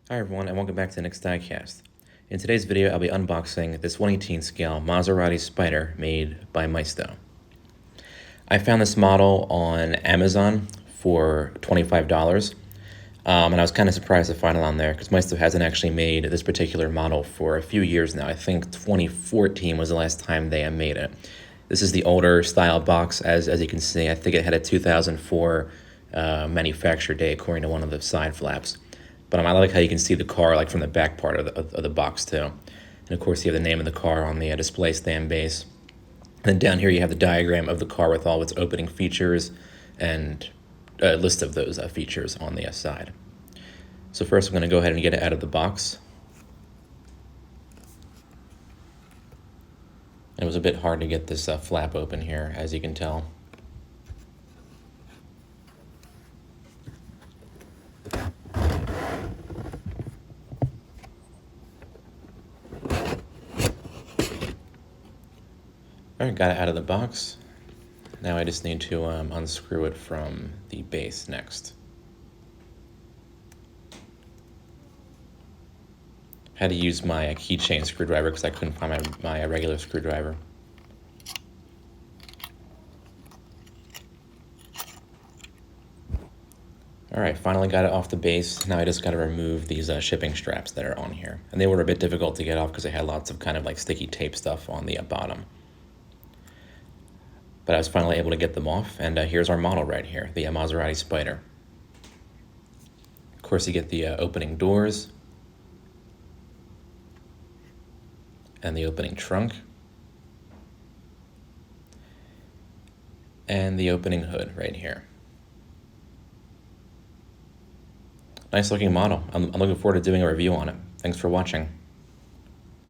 Hi everyone, and welcome back to the next diecast. In today's video, I'll be unboxing this 1/18 scale Maserati Spyder made by Maisto. I found this model on Amazon for $25, and I was kind of surprised to find it on there because Maisto hasn't actually made this particular model for a few years now. I think 2014 was the last time they made it. This is the older style box, as you can see. I think it had a 2004 manufacture date according to one of the side flaps. But I like how you can see the car like from the back part of the box too. And of course you have the name of the car on the display stand base. And then down here you have the diagram of the car with all its opening features and a list of those features on the side. So first I'm going to go ahead and get it out of the box. It was a bit hard to get this flap open here, as you can tell. Alright, got it out of the box. Now I just need to unscrew it from the base next. Had to use my keychain screwdriver because I couldn't find my regular screwdriver. Alright, finally got it off the base. Now I just got to remove these shipping straps that are on here. And they were a bit difficult to get off because they had lots of kind of like sticky tape stuff on the bottom. But I was finally able to get them off, and here's our model right here, the Maserati Spyder. Of course, you get the opening doors, and the opening trunk, and the opening hood right here. Nice looking model. I'm looking forward to doing a review on it. Thanks for watching.